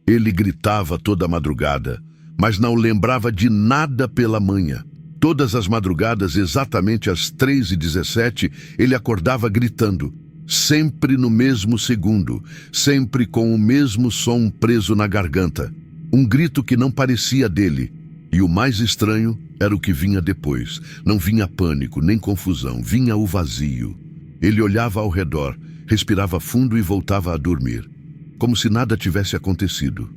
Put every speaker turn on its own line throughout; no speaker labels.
Ele gritava toda a madrugada, mas não lembrava de nada pela manhã. Todas as madrugadas, exatamente às 3h17, ele acordava gritando, sempre no mesmo segundo, sempre com o mesmo som preso na garganta. Um grito que não parecia dele. E o mais estranho era o que vinha depois. Não vinha pânico, nem confusão, vinha o vazio. Ele olhava ao redor, respirava fundo e voltava a dormir, como se nada tivesse acontecido.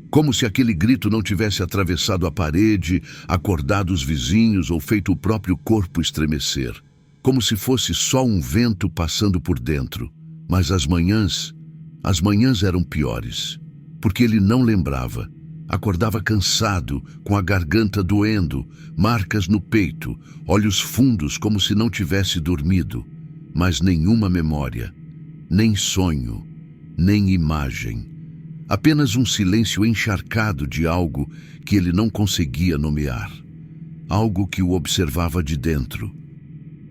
Como se aquele grito não tivesse atravessado a parede, acordado os vizinhos ou feito o próprio corpo estremecer. Como se fosse só um vento passando por dentro. Mas as manhãs eram piores, porque ele não lembrava. Acordava cansado, com a garganta doendo, marcas no peito, olhos fundos como se não tivesse dormido, mas nenhuma memória, nem sonho, nem imagem. Apenas um silêncio encharcado de algo que ele não conseguia nomear. Algo que o observava de dentro.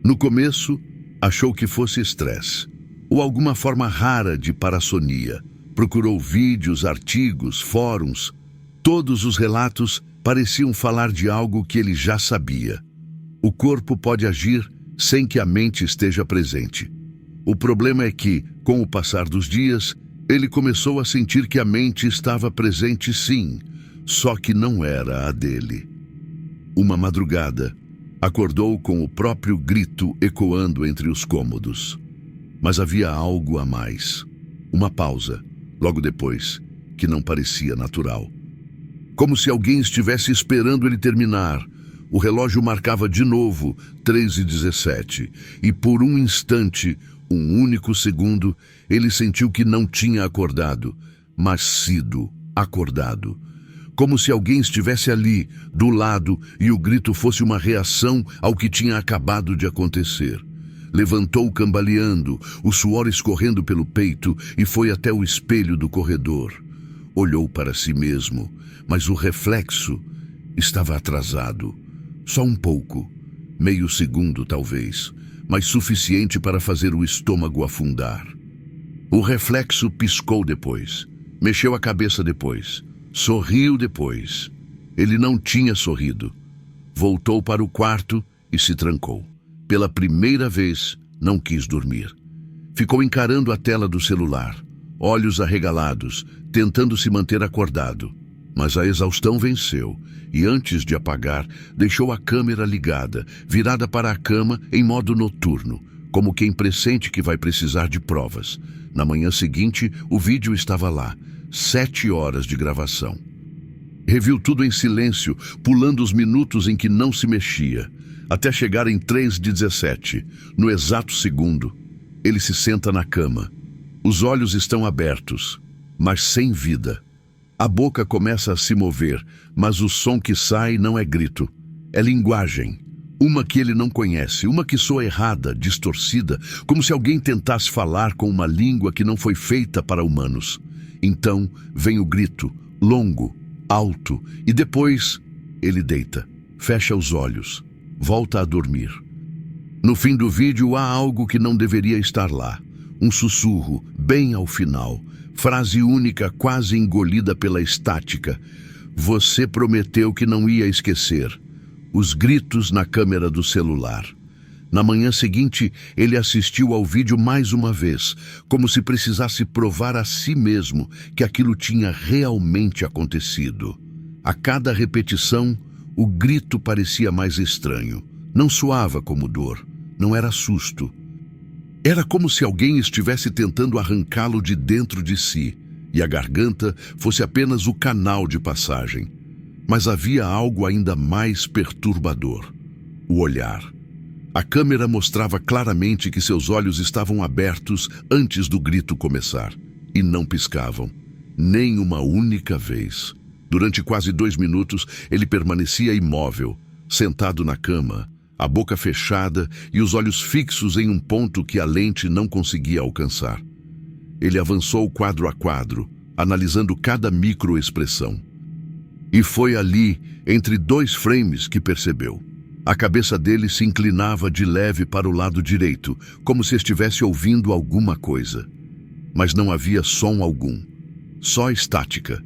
No começo, achou que fosse estresse, ou alguma forma rara de parassonia. Procurou vídeos, artigos, fóruns. Todos os relatos pareciam falar de algo que ele já sabia. O corpo pode agir sem que a mente esteja presente. O problema é que, com o passar dos dias, ele começou a sentir que a mente estava presente sim, só que não era a dele. Uma madrugada, acordou com o próprio grito ecoando entre os cômodos. Mas havia algo a mais. Uma pausa, logo depois, que não parecia natural. Como se alguém estivesse esperando ele terminar. O relógio marcava de novo 3h17, e por um instante, um único segundo, ele sentiu que não tinha acordado, mas sido acordado. Como se alguém estivesse ali, do lado, e o grito fosse uma reação ao que tinha acabado de acontecer. Levantou cambaleando, o suor escorrendo pelo peito, e foi até o espelho do corredor. Olhou para si mesmo, mas o reflexo estava atrasado. Só um pouco, meio segundo talvez, mas suficiente para fazer o estômago afundar. O reflexo piscou depois, mexeu a cabeça depois, sorriu depois. Ele não tinha sorrido. Voltou para o quarto e se trancou. Pela primeira vez, não quis dormir. Ficou encarando a tela do celular, olhos arregalados, tentando se manter acordado. Mas a exaustão venceu, e antes de apagar, deixou a câmera ligada, virada para a cama em modo noturno, como quem pressente que vai precisar de provas. Na manhã seguinte, o vídeo estava lá, 7 horas de gravação. Reviu tudo em silêncio, pulando os minutos em que não se mexia, até chegar em 3h17. No exato segundo, ele se senta na cama. Os olhos estão abertos, mas sem vida. A boca começa a se mover, mas o som que sai não é grito. É linguagem. Uma que ele não conhece, uma que soa errada, distorcida, como se alguém tentasse falar com uma língua que não foi feita para humanos. Então vem o grito, longo, alto, e depois ele deita, fecha os olhos, volta a dormir. No fim do vídeo há algo que não deveria estar lá. Um sussurro, bem ao final. Frase única, quase engolida pela estática. Você prometeu que não ia esquecer. Os gritos na câmera do celular. Na manhã seguinte, ele assistiu ao vídeo mais uma vez, como se precisasse provar a si mesmo que aquilo tinha realmente acontecido. A cada repetição, o grito parecia mais estranho. Não soava como dor, não era susto. Era como se alguém estivesse tentando arrancá-lo de dentro de si, e a garganta fosse apenas o canal de passagem. Mas havia algo ainda mais perturbador: o olhar. A câmera mostrava claramente que seus olhos estavam abertos antes do grito começar, e não piscavam, nem uma única vez. Durante quase 2 minutos, ele permanecia imóvel, sentado na cama, a boca fechada e os olhos fixos em um ponto que a lente não conseguia alcançar. Ele avançou quadro a quadro, analisando cada microexpressão. E foi ali, entre 2 frames, que percebeu. A cabeça dele se inclinava de leve para o lado direito, como se estivesse ouvindo alguma coisa. Mas não havia som algum. só estática.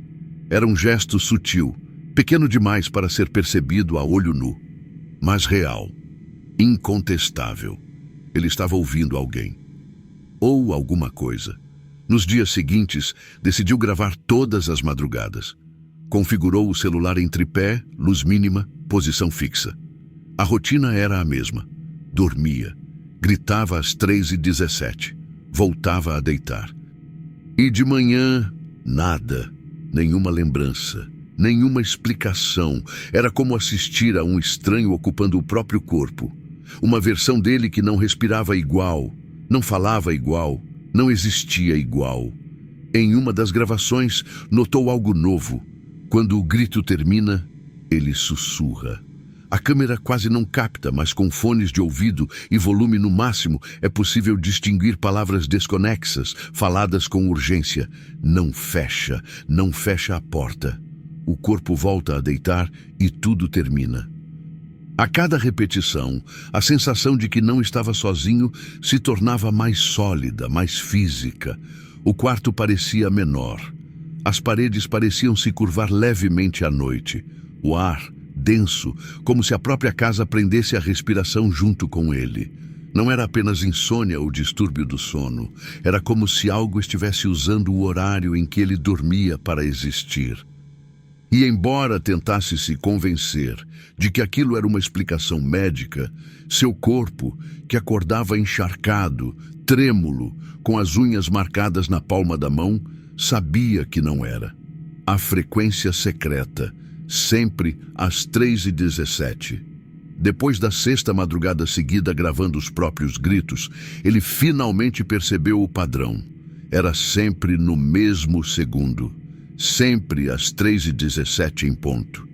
Era um gesto sutil, pequeno demais para ser percebido a olho nu, mas real, incontestável. Ele estava ouvindo alguém, ou alguma coisa. Nos dias seguintes, decidiu gravar todas as madrugadas. Configurou o celular em tripé, luz mínima, posição fixa. A rotina era a mesma. Dormia. Gritava às 3h17. Voltava a deitar. E de manhã, nada. Nenhuma lembrança. Nenhuma explicação. Era como assistir a um estranho ocupando o próprio corpo. Uma versão dele que não respirava igual, não falava igual, não existia igual. Em uma das gravações, notou algo novo. Quando o grito termina, ele sussurra. A câmera quase não capta, mas com fones de ouvido e volume no máximo é possível distinguir palavras desconexas, faladas com urgência. Não fecha a porta. O corpo volta a deitar e tudo termina. A cada repetição, a sensação de que não estava sozinho se tornava mais sólida, mais física. O quarto parecia menor. As paredes pareciam se curvar levemente à noite. O ar, denso, como se a própria casa prendesse a respiração junto com ele. Não era apenas insônia ou distúrbio do sono. Era como se algo estivesse usando o horário em que ele dormia para existir. E embora tentasse se convencer de que aquilo era uma explicação médica, seu corpo, que acordava encharcado, trêmulo, com as unhas marcadas na palma da mão, sabia que não era. A frequência secreta, sempre às 3h17. Depois da sexta madrugada seguida gravando os próprios gritos, ele finalmente percebeu o padrão. Era sempre no mesmo segundo. Sempre às 3h17 em ponto.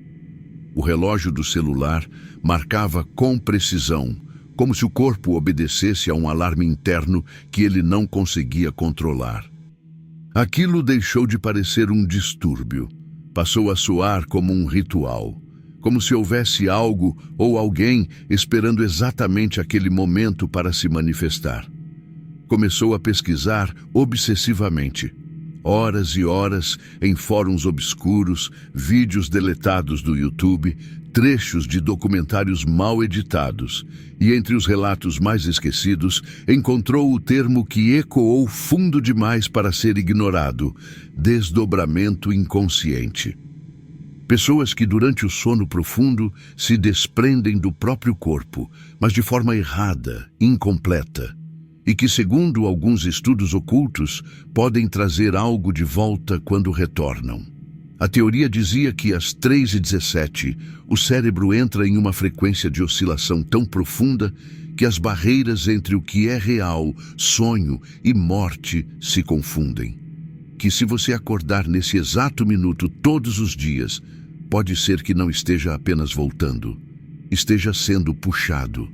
O relógio do celular marcava com precisão, como se o corpo obedecesse a um alarme interno que ele não conseguia controlar. Aquilo deixou de parecer um distúrbio. Passou a soar como um ritual, como se houvesse algo ou alguém esperando exatamente aquele momento para se manifestar. Começou a pesquisar obsessivamente. Horas e horas em fóruns obscuros, vídeos deletados do YouTube, trechos de documentários mal editados, e entre os relatos mais esquecidos, encontrou o termo que ecoou fundo demais para ser ignorado: desdobramento inconsciente. Pessoas que durante o sono profundo se desprendem do próprio corpo, mas de forma errada, incompleta. E que, segundo alguns estudos ocultos, podem trazer algo de volta quando retornam. A teoria dizia que às 3h17, o cérebro entra em uma frequência de oscilação tão profunda que as barreiras entre o que é real, sonho e morte se confundem. Que se você acordar nesse exato minuto todos os dias, pode ser que não esteja apenas voltando, esteja sendo puxado.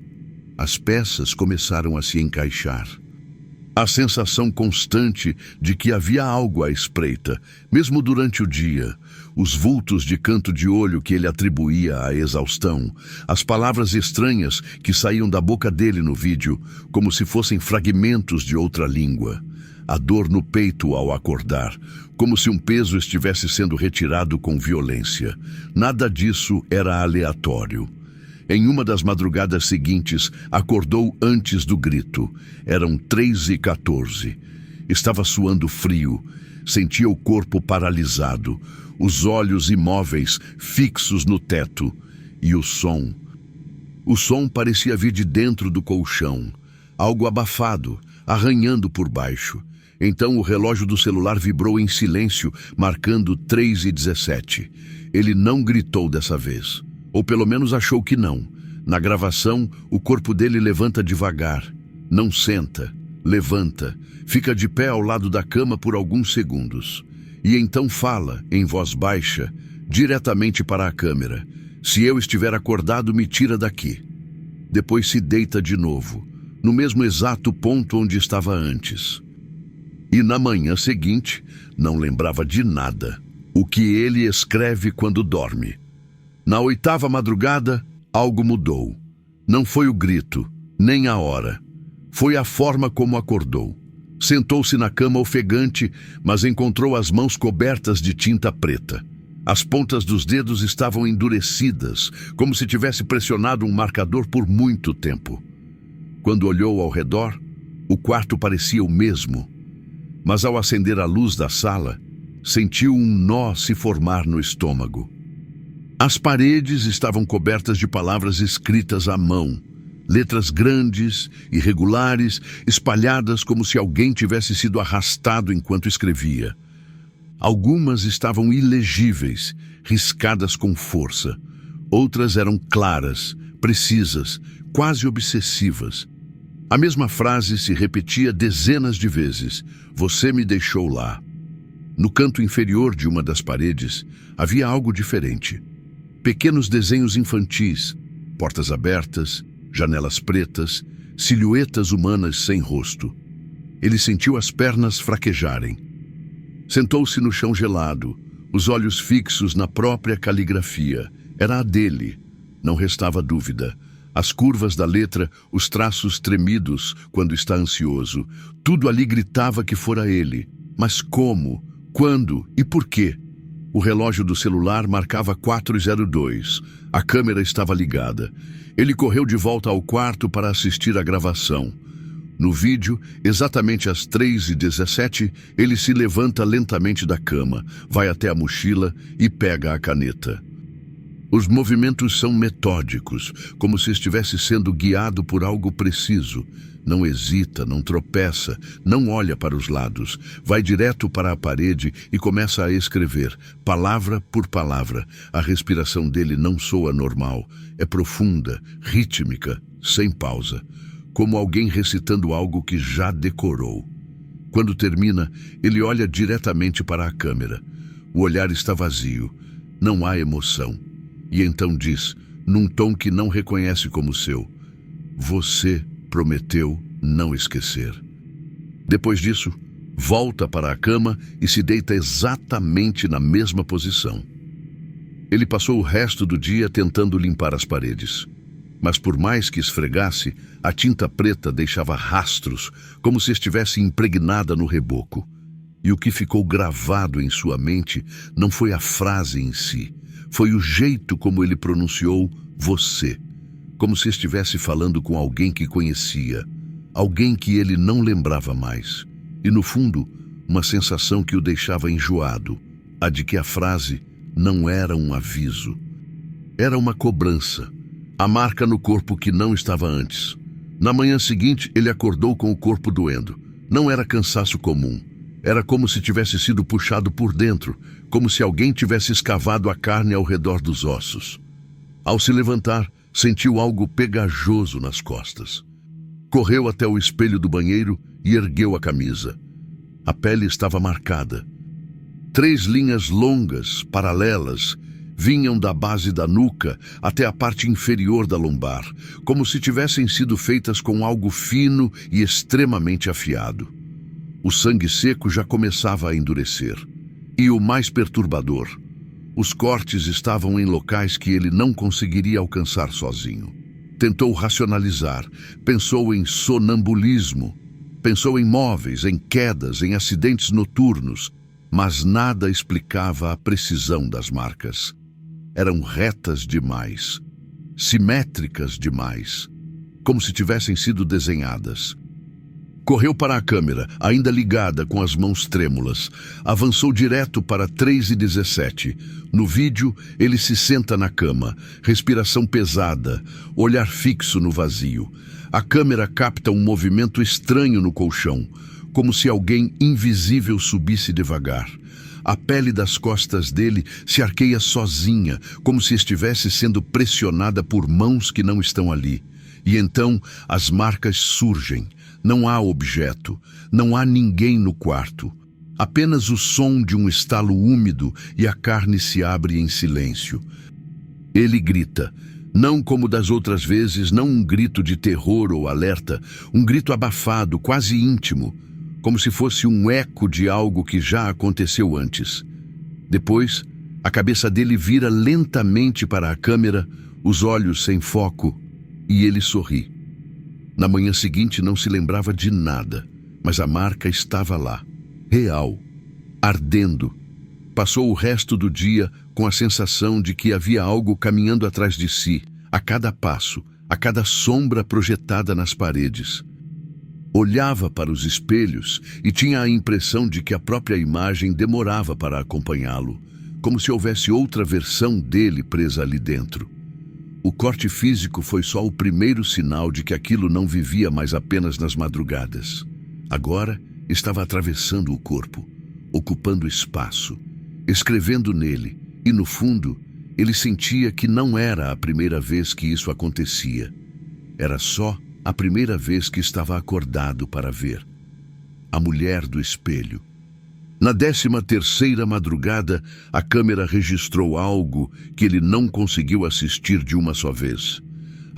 As peças começaram a se encaixar. A sensação constante de que havia algo à espreita, mesmo durante o dia, os vultos de canto de olho que ele atribuía à exaustão, as palavras estranhas que saíam da boca dele no vídeo, como se fossem fragmentos de outra língua, a dor no peito ao acordar, como se um peso estivesse sendo retirado com violência. Nada disso era aleatório. Em uma das madrugadas seguintes, acordou antes do grito. Eram 3h14. Estava suando frio. Sentia o corpo paralisado, os olhos imóveis, fixos no teto. E o som. O som parecia vir de dentro do colchão. Algo abafado, arranhando por baixo. Então o relógio do celular vibrou em silêncio, marcando 3h17. Ele não gritou dessa vez. Ou pelo menos achou que não. Na gravação, o corpo dele levanta devagar. Não senta, levanta, fica de pé ao lado da cama por alguns segundos. E então fala, em voz baixa, diretamente para a câmera: "Se eu estiver acordado, me tira daqui." Depois se deita de novo, no mesmo exato ponto onde estava antes. E na manhã seguinte, não lembrava de nada. O que ele escreve quando dorme. Na 8ª madrugada, algo mudou. Não foi o grito, nem a hora. Foi a forma como acordou. Sentou-se na cama ofegante, mas encontrou as mãos cobertas de tinta preta. As pontas dos dedos estavam endurecidas, como se tivesse pressionado um marcador por muito tempo. Quando olhou ao redor, o quarto parecia o mesmo, mas ao acender a luz da sala, sentiu um nó se formar no estômago. As paredes estavam cobertas de palavras escritas à mão, letras grandes, irregulares, espalhadas como se alguém tivesse sido arrastado enquanto escrevia. Algumas estavam ilegíveis, riscadas com força. Outras eram claras, precisas, quase obsessivas. A mesma frase se repetia dezenas de vezes. Você me deixou lá. No canto inferior de uma das paredes, havia algo diferente. Pequenos desenhos infantis, portas abertas, janelas pretas, silhuetas humanas sem rosto. Ele sentiu as pernas fraquejarem. Sentou-se no chão gelado, os olhos fixos na própria caligrafia. Era a dele. Não restava dúvida. As curvas da letra, os traços tremidos quando está ansioso. Tudo ali gritava que fora ele. Mas como? Quando e por quê? O relógio do celular marcava 4:02. A câmera estava ligada. Ele correu de volta ao quarto para assistir à gravação. No vídeo, exatamente às 3:17, ele se levanta lentamente da cama, vai até a mochila e pega a caneta. Os movimentos são metódicos, como se estivesse sendo guiado por algo preciso. Não hesita, não tropeça, não olha para os lados. Vai direto para a parede e começa a escrever, palavra por palavra. A respiração dele não soa normal. É profunda, rítmica, sem pausa. Como alguém recitando algo que já decorou. Quando termina, ele olha diretamente para a câmera. O olhar está vazio. Não há emoção. E então diz, num tom que não reconhece como seu: você prometeu não esquecer. Depois disso, volta para a cama e se deita exatamente na mesma posição. Ele passou o resto do dia tentando limpar as paredes. Mas por mais que esfregasse, a tinta preta deixava rastros, como se estivesse impregnada no reboco. E o que ficou gravado em sua mente não foi a frase em si, foi o jeito como ele pronunciou você, como se estivesse falando com alguém que conhecia, alguém que ele não lembrava mais. E no fundo, uma sensação que o deixava enjoado, a de que a frase não era um aviso. Era uma cobrança, a marca no corpo que não estava antes. Na manhã seguinte, ele acordou com o corpo doendo. Não era cansaço comum. Era como se tivesse sido puxado por dentro, como se alguém tivesse escavado a carne ao redor dos ossos. Ao se levantar, sentiu algo pegajoso nas costas. Correu até o espelho do banheiro e ergueu a camisa. A pele estava marcada. 3 linhas longas, paralelas, vinham da base da nuca até a parte inferior da lombar, como se tivessem sido feitas com algo fino e extremamente afiado. O sangue seco já começava a endurecer. E o mais perturbador, os cortes estavam em locais que ele não conseguiria alcançar sozinho. Tentou racionalizar, pensou em sonambulismo, pensou em móveis, em quedas, em acidentes noturnos, mas nada explicava a precisão das marcas. Eram retas demais, simétricas demais, como se tivessem sido desenhadas. Correu para a câmera, ainda ligada, com as mãos trêmulas. Avançou direto para 3:17. No vídeo, ele se senta na cama, respiração pesada, olhar fixo no vazio. A câmera capta um movimento estranho no colchão, como se alguém invisível subisse devagar. A pele das costas dele se arqueia sozinha, como se estivesse sendo pressionada por mãos que não estão ali. E então as marcas surgem. Não há objeto, não há ninguém no quarto. Apenas o som de um estalo úmido e a carne se abre em silêncio. Ele grita, não como das outras vezes, não um grito de terror ou alerta, um grito abafado, quase íntimo, como se fosse um eco de algo que já aconteceu antes. Depois, a cabeça dele vira lentamente para a câmera, os olhos sem foco, e ele sorri. Na manhã seguinte não se lembrava de nada, mas a marca estava lá, real, ardendo. Passou o resto do dia com a sensação de que havia algo caminhando atrás de si, a cada passo, a cada sombra projetada nas paredes. Olhava para os espelhos e tinha a impressão de que a própria imagem demorava para acompanhá-lo, como se houvesse outra versão dele presa ali dentro. O corte físico foi só o primeiro sinal de que aquilo não vivia mais apenas nas madrugadas. Agora estava atravessando o corpo, ocupando espaço, escrevendo nele, e no fundo, ele sentia que não era a primeira vez que isso acontecia. Era só a primeira vez que estava acordado para ver. A mulher do espelho. Na 13ª madrugada, a câmera registrou algo que ele não conseguiu assistir de uma só vez.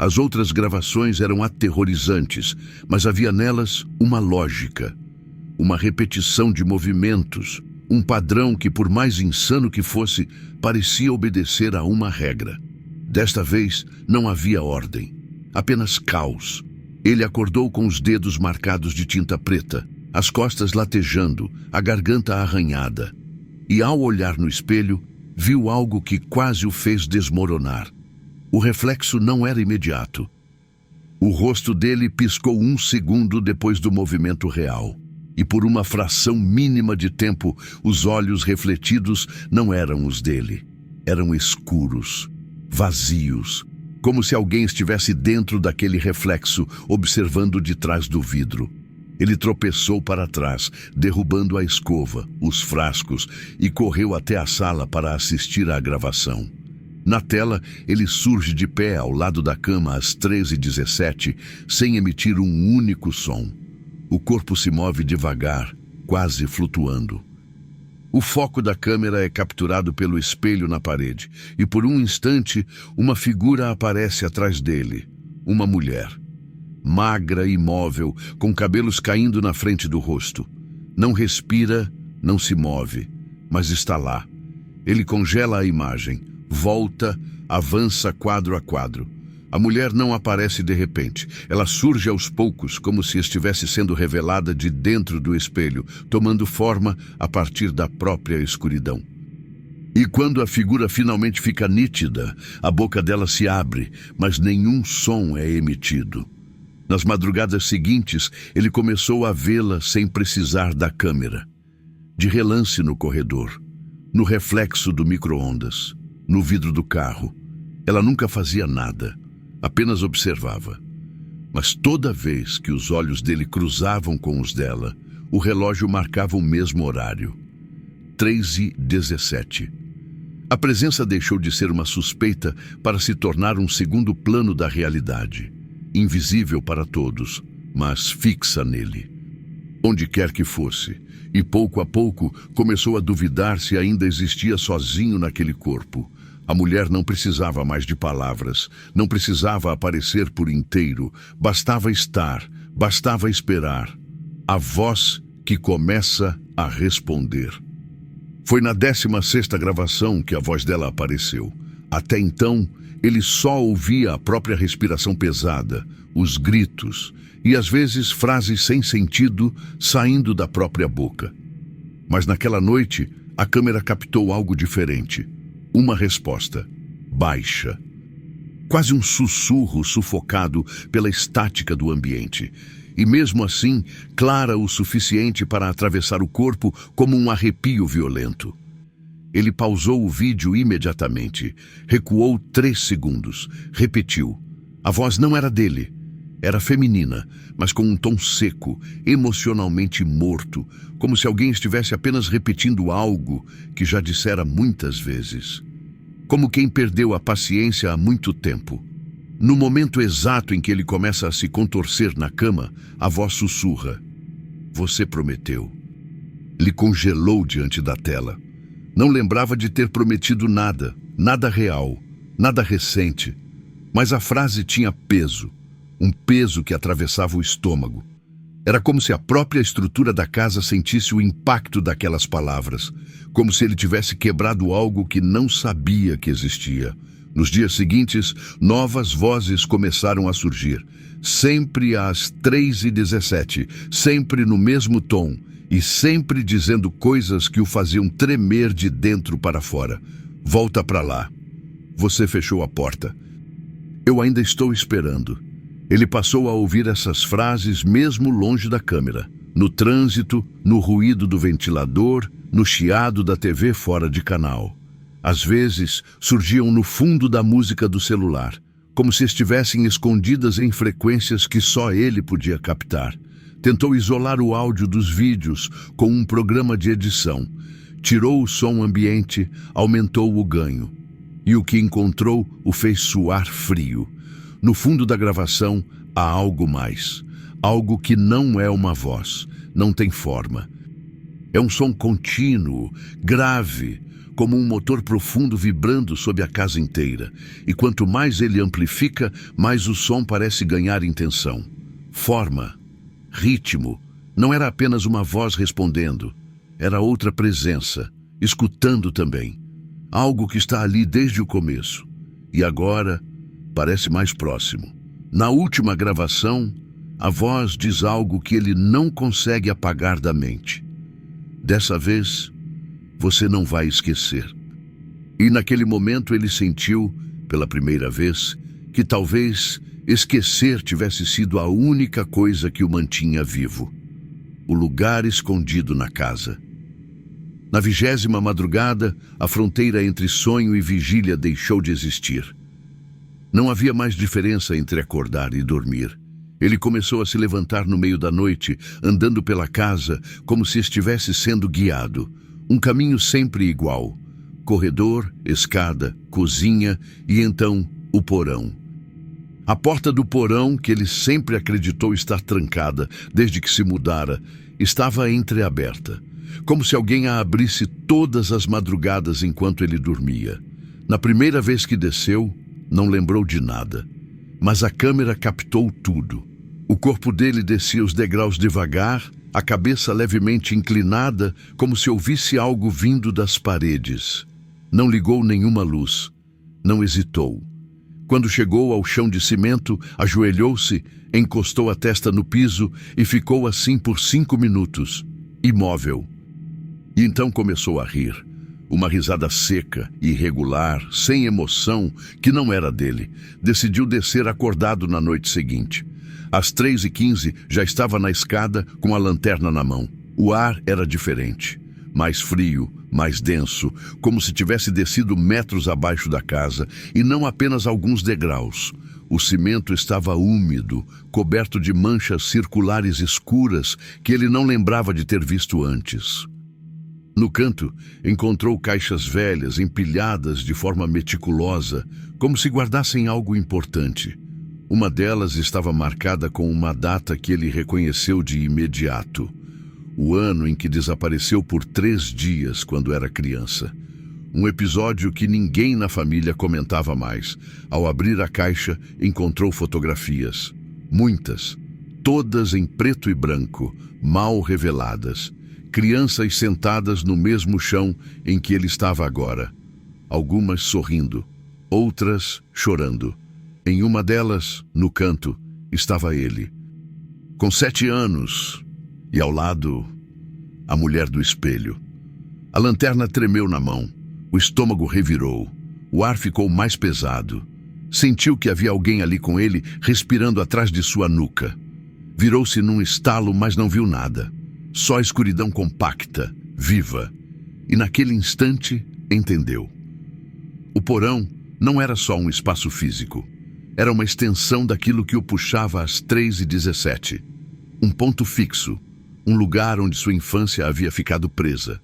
As outras gravações eram aterrorizantes, mas havia nelas uma lógica, uma repetição de movimentos, um padrão que, por mais insano que fosse, parecia obedecer a uma regra. Desta vez, não havia ordem, apenas caos. Ele acordou com os dedos marcados de tinta preta, as costas latejando, a garganta arranhada. E ao olhar no espelho, viu algo que quase o fez desmoronar. O reflexo não era imediato. O rosto dele piscou 1 segundo depois do movimento real. E por uma fração mínima de tempo, os olhos refletidos não eram os dele. Eram escuros, vazios, como se alguém estivesse dentro daquele reflexo, observando de trás do vidro. Ele tropeçou para trás, derrubando a escova, os frascos, e correu até a sala para assistir à gravação. Na tela, ele surge de pé ao lado da cama às 13h17, sem emitir um único som. O corpo se move devagar, quase flutuando. O foco da câmera é capturado pelo espelho na parede, e por um instante, uma figura aparece atrás dele. Uma mulher. Magra e imóvel, com cabelos caindo na frente do rosto. Não respira, não se move, mas está lá. Ele congela a imagem, volta, avança quadro a quadro. A mulher não aparece de repente. Ela surge aos poucos, como se estivesse sendo revelada de dentro do espelho, tomando forma a partir da própria escuridão. E quando a figura finalmente fica nítida, a boca dela se abre, mas nenhum som é emitido. Nas madrugadas seguintes, ele começou a vê-la sem precisar da câmera. De relance no corredor, no reflexo do micro-ondas, no vidro do carro. Ela nunca fazia nada. Apenas observava. Mas toda vez que os olhos dele cruzavam com os dela, o relógio marcava o mesmo horário. 3h17. A presença deixou de ser uma suspeita para se tornar um segundo plano da realidade. Invisível para todos, mas fixa nele. Onde quer que fosse, e pouco a pouco começou a duvidar se ainda existia sozinho naquele corpo. A mulher não precisava mais de palavras, não precisava aparecer por inteiro, bastava estar, bastava esperar. A voz que começa a responder. Foi na 16ª gravação que a voz dela apareceu. Até então, ele só ouvia a própria respiração pesada, os gritos e às vezes frases sem sentido saindo da própria boca. Mas naquela noite, a câmera captou algo diferente. Uma resposta, baixa. Quase um sussurro sufocado pela estática do ambiente. E mesmo assim, clara o suficiente para atravessar o corpo como um arrepio violento. Ele pausou o vídeo imediatamente, recuou 3 segundos, repetiu. A voz não era dele. Era feminina, mas com um tom seco, emocionalmente morto, como se alguém estivesse apenas repetindo algo que já dissera muitas vezes. Como quem perdeu a paciência há muito tempo. No momento exato em que ele começa a se contorcer na cama, a voz sussurra. Você prometeu. Ele congelou diante da tela. Não lembrava de ter prometido nada, nada real, nada recente. Mas a frase tinha peso. Um peso que atravessava o estômago. Era como se a própria estrutura da casa sentisse o impacto daquelas palavras, como se ele tivesse quebrado algo que não sabia que existia, Nos dias seguintes, novas vozes começaram a surgir, sempre às 3h17, sempre no mesmo tom e sempre dizendo coisas que o faziam tremer de dentro para fora. Volta para lá. Você fechou a porta. Eu ainda estou esperando. Ele passou a ouvir essas frases mesmo longe da câmera, no trânsito, no ruído do ventilador, no chiado da TV fora de canal. Às vezes, surgiam no fundo da música do celular, como se estivessem escondidas em frequências que só ele podia captar. Tentou isolar o áudio dos vídeos com um programa de edição. Tirou o som ambiente, aumentou o ganho. E o que encontrou o fez suar frio. No fundo da gravação, há algo mais. Algo que não é uma voz, não tem forma. É um som contínuo, grave, como um motor profundo vibrando sob a casa inteira. E quanto mais ele amplifica, mais o som parece ganhar intenção. Forma, ritmo. Não era apenas uma voz respondendo. Era outra presença, escutando também. Algo que está ali desde o começo. E agora parece mais próximo. Na última gravação, a voz diz algo que ele não consegue apagar da mente. Dessa vez, você não vai esquecer. E naquele momento ele sentiu, pela primeira vez, que talvez esquecer tivesse sido a única coisa que o mantinha vivo. O lugar escondido na casa. Na 20ª madrugada, a fronteira entre sonho e vigília deixou de existir. Não havia mais diferença entre acordar e dormir. Ele começou a se levantar no meio da noite, andando pela casa como se estivesse sendo guiado. Um caminho sempre igual. Corredor, escada, cozinha e então o porão. A porta do porão, que ele sempre acreditou estar trancada desde que se mudara, estava entreaberta, como se alguém a abrisse todas as madrugadas enquanto ele dormia. Na primeira vez que desceu, não lembrou de nada, mas a câmera captou tudo. O corpo dele descia os degraus devagar, a cabeça levemente inclinada, como se ouvisse algo vindo das paredes. Não ligou nenhuma luz, não hesitou. Quando chegou ao chão de cimento, ajoelhou-se, encostou a testa no piso e ficou assim por 5 minutos, imóvel. E então começou a rir. Uma risada seca, irregular, sem emoção, que não era dele. Decidiu descer acordado na noite seguinte. Às 3h15 já estava na escada com a lanterna na mão. O ar era diferente. Mais frio, mais denso, como se tivesse descido metros abaixo da casa, e não apenas alguns degraus. O cimento estava úmido, coberto de manchas circulares escuras que ele não lembrava de ter visto antes. No canto, encontrou caixas velhas empilhadas de forma meticulosa, como se guardassem algo importante. Uma delas estava marcada com uma data que ele reconheceu de imediato. O ano em que desapareceu por 3 dias quando era criança. Um episódio que ninguém na família comentava mais. Ao abrir a caixa, encontrou fotografias. Muitas, todas em preto e branco, mal reveladas. Crianças sentadas no mesmo chão em que ele estava agora. Algumas sorrindo, outras chorando. Em uma delas, no canto, estava ele. Com 7 anos, e ao lado, a mulher do espelho. A lanterna tremeu na mão, o estômago revirou, o ar ficou mais pesado. Sentiu que havia alguém ali com ele, respirando atrás de sua nuca. Virou-se num estalo, mas não viu nada. Só escuridão compacta, viva. E naquele instante, entendeu. O porão não era só um espaço físico. Era uma extensão daquilo que o puxava às 3h17. Um ponto fixo, um lugar onde sua infância havia ficado presa.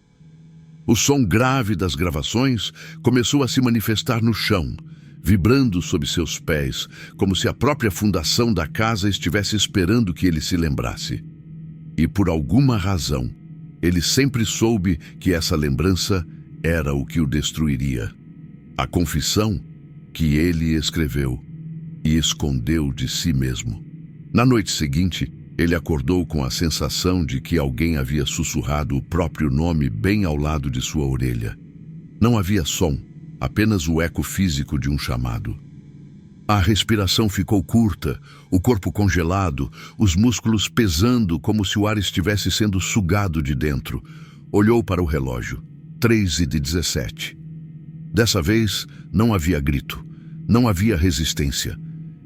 O som grave das gravações começou a se manifestar no chão, vibrando sob seus pés, como se a própria fundação da casa estivesse esperando que ele se lembrasse. E por alguma razão, ele sempre soube que essa lembrança era o que o destruiria. A confissão que ele escreveu e escondeu de si mesmo. Na noite seguinte, ele acordou com a sensação de que alguém havia sussurrado o próprio nome bem ao lado de sua orelha. Não havia som, apenas o eco físico de um chamado. A respiração ficou curta, o corpo congelado, os músculos pesando como se o ar estivesse sendo sugado de dentro. Olhou para o relógio. 3h17. Dessa vez, não havia grito. Não havia resistência.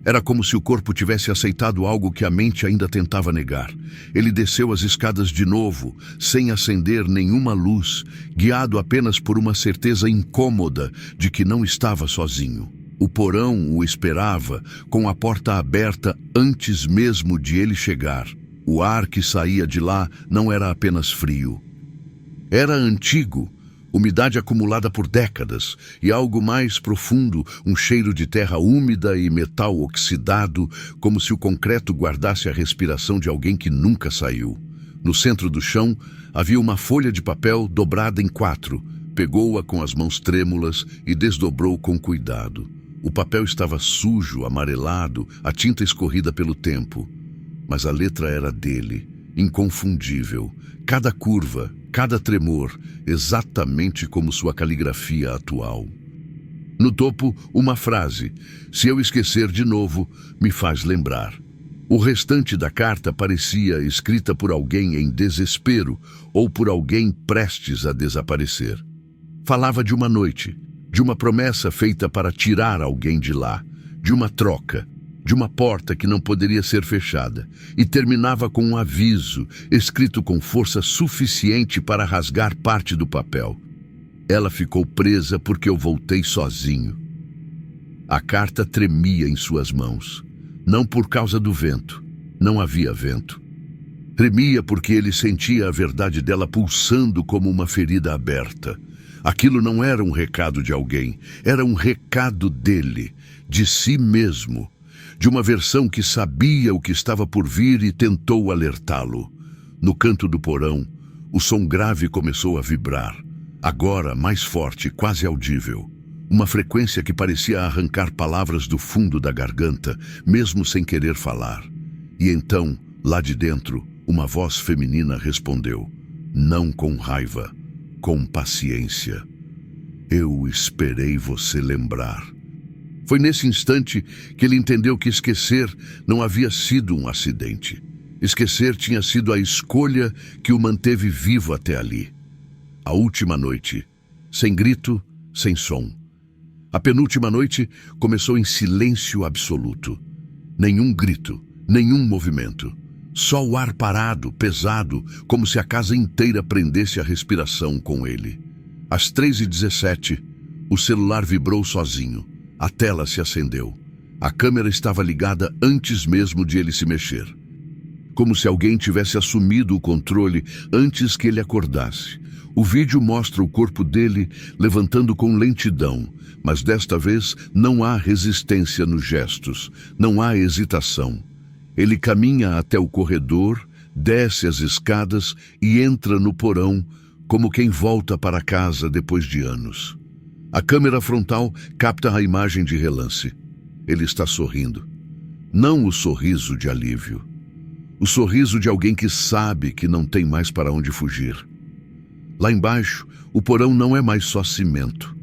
Era como se o corpo tivesse aceitado algo que a mente ainda tentava negar. Ele desceu as escadas de novo, sem acender nenhuma luz, guiado apenas por uma certeza incômoda de que não estava sozinho. O porão o esperava, com a porta aberta antes mesmo de ele chegar. O ar que saía de lá não era apenas frio. Era antigo, umidade acumulada por décadas, e algo mais profundo, um cheiro de terra úmida e metal oxidado, como se o concreto guardasse a respiração de alguém que nunca saiu. No centro do chão havia uma folha de papel dobrada em 4. Pegou-a com as mãos trêmulas e desdobrou com cuidado. O papel estava sujo, amarelado, a tinta escorrida pelo tempo. Mas a letra era dele, inconfundível. Cada curva, cada tremor, exatamente como sua caligrafia atual. No topo, uma frase: "Se eu esquecer de novo, me faz lembrar." O restante da carta parecia escrita por alguém em desespero ou por alguém prestes a desaparecer. Falava de uma noite, de uma promessa feita para tirar alguém de lá, de uma troca, de uma porta que não poderia ser fechada, e terminava com um aviso, escrito com força suficiente para rasgar parte do papel. Ela ficou presa porque eu voltei sozinho. A carta tremia em suas mãos, não por causa do vento, não havia vento. Tremia porque ele sentia a verdade dela pulsando como uma ferida aberta. Aquilo não era um recado de alguém, era um recado dele, de si mesmo, de uma versão que sabia o que estava por vir e tentou alertá-lo. No canto do porão, o som grave começou a vibrar, agora mais forte, quase audível. Uma frequência que parecia arrancar palavras do fundo da garganta, mesmo sem querer falar. E então, lá de dentro, uma voz feminina respondeu, não com raiva, com paciência. Eu esperei você lembrar. Foi nesse instante que ele entendeu que esquecer não havia sido um acidente. Esquecer tinha sido a escolha que o manteve vivo até ali. A última noite, sem grito, sem som. A penúltima noite começou em silêncio absoluto. Nenhum grito, nenhum movimento. Só o ar parado, pesado, como se a casa inteira prendesse a respiração com ele. Às 3h17, o celular vibrou sozinho. A tela se acendeu. A câmera estava ligada antes mesmo de ele se mexer. Como se alguém tivesse assumido o controle antes que ele acordasse. O vídeo mostra o corpo dele levantando com lentidão, mas desta vez não há resistência nos gestos, não há hesitação. Ele caminha até o corredor, desce as escadas e entra no porão, como quem volta para casa depois de anos. A câmera frontal capta a imagem de relance. Ele está sorrindo. Não o sorriso de alívio. O sorriso de alguém que sabe que não tem mais para onde fugir. Lá embaixo, o porão não é mais só cimento.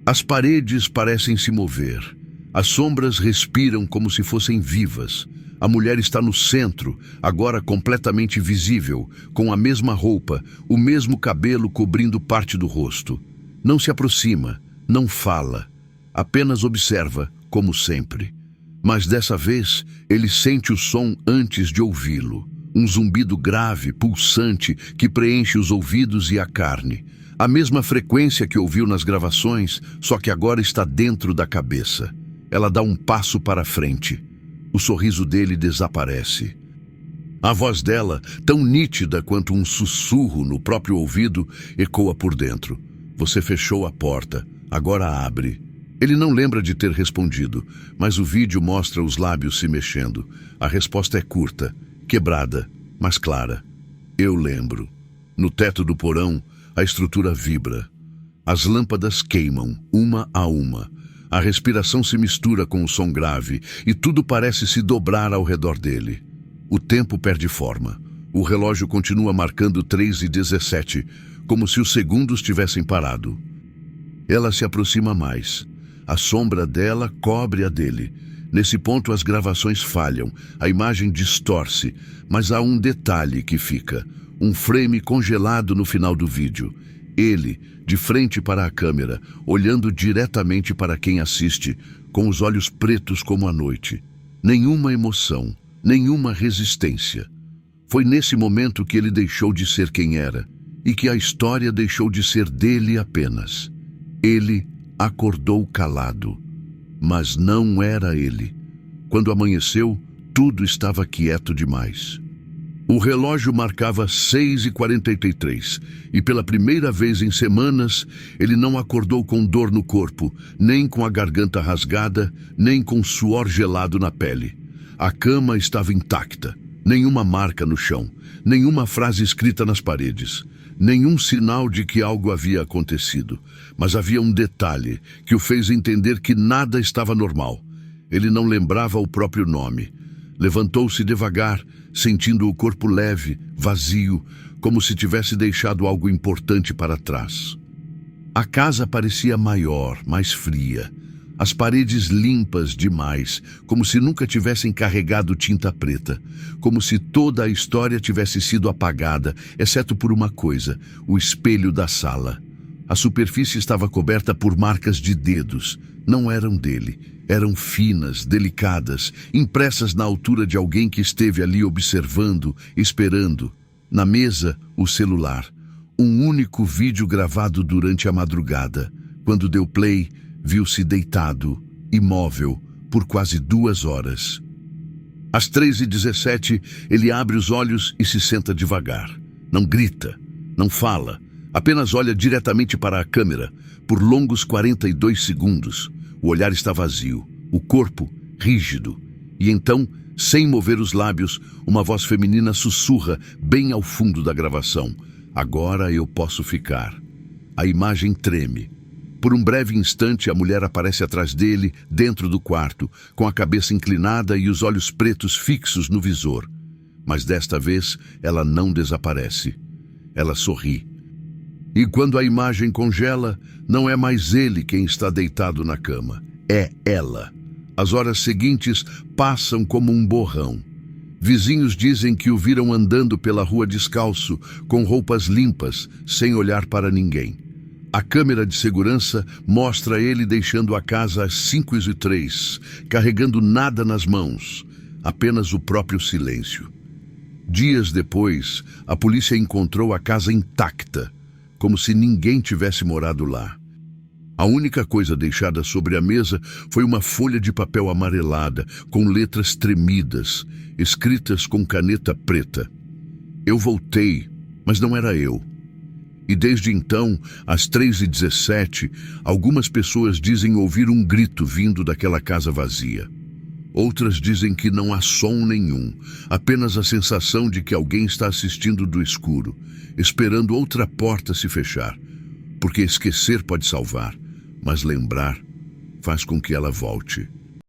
As paredes parecem se mover. As sombras respiram como se fossem vivas. A mulher está no centro, agora completamente visível, com a mesma roupa, o mesmo cabelo cobrindo parte do rosto. Não se aproxima, não fala, apenas observa, como sempre. Mas dessa vez, ele sente o som antes de ouvi-lo. Um zumbido grave, pulsante, que preenche os ouvidos e a carne. A mesma frequência que ouviu nas gravações, só que agora está dentro da cabeça. Ela dá um passo para frente. O sorriso dele desaparece. A voz dela, tão nítida quanto um sussurro no próprio ouvido, ecoa por dentro. Você fechou a porta, agora abre. Ele não lembra de ter respondido, mas o vídeo mostra os lábios se mexendo. A resposta é curta, quebrada, mas clara. Eu lembro. No teto do porão, a estrutura vibra. As lâmpadas queimam, uma a uma. A respiração se mistura com o som grave e tudo parece se dobrar ao redor dele. O tempo perde forma. O relógio continua marcando 3h17, como se os segundos tivessem parado. Ela se aproxima mais. A sombra dela cobre a dele. Nesse ponto as gravações falham, a imagem distorce, mas há um detalhe que fica. Um frame congelado no final do vídeo. Ele, de frente para a câmera, olhando diretamente para quem assiste, com os olhos pretos como a noite. Nenhuma emoção, nenhuma resistência. Foi nesse momento que ele deixou de ser quem era, e que a história deixou de ser dele apenas. Ele acordou calado, mas não era ele. Quando amanheceu, tudo estava quieto demais. O relógio marcava 6h43 e pela primeira vez em semanas ele não acordou com dor no corpo, nem com a garganta rasgada, nem com suor gelado na pele. A cama estava intacta, nenhuma marca no chão, nenhuma frase escrita nas paredes, nenhum sinal de que algo havia acontecido. Mas havia um detalhe que o fez entender que nada estava normal. Ele não lembrava o próprio nome. Levantou-se devagar, sentindo o corpo leve, vazio, como se tivesse deixado algo importante para trás. A casa parecia maior, mais fria. As paredes limpas demais, como se nunca tivessem carregado tinta preta. Como se toda a história tivesse sido apagada, exceto por uma coisa, o espelho da sala. A superfície estava coberta por marcas de dedos. Não eram dele. Eram finas, delicadas, impressas na altura de alguém que esteve ali observando, esperando. Na mesa, o celular. Um único vídeo gravado durante a madrugada. Quando deu play, viu-se deitado, imóvel, por quase 2 horas. Às 3h17, ele abre os olhos e se senta devagar. Não grita, não fala, apenas olha diretamente para a câmera, por longos 42 segundos. O olhar está vazio, o corpo rígido. E então, sem mover os lábios, uma voz feminina sussurra bem ao fundo da gravação. Agora eu posso ficar. A imagem treme. Por um breve instante, a mulher aparece atrás dele, dentro do quarto, com a cabeça inclinada e os olhos pretos fixos no visor. Mas desta vez, ela não desaparece. Ela sorri. E quando a imagem congela, não é mais ele quem está deitado na cama. É ela. As horas seguintes passam como um borrão. Vizinhos dizem que o viram andando pela rua descalço, com roupas limpas, sem olhar para ninguém. A câmera de segurança mostra ele deixando a casa às 5h03, carregando nada nas mãos, apenas o próprio silêncio. Dias depois, a polícia encontrou a casa intacta, como se ninguém tivesse morado lá. A única coisa deixada sobre a mesa foi uma folha de papel amarelada, com letras tremidas, escritas com caneta preta. Eu voltei, mas não era eu. E desde então, às 3h17, algumas pessoas dizem ouvir um grito vindo daquela casa vazia. Outras dizem que não há som nenhum, apenas a sensação de que alguém está assistindo do escuro, esperando outra porta se fechar. Porque esquecer pode salvar, mas lembrar faz com que ela volte.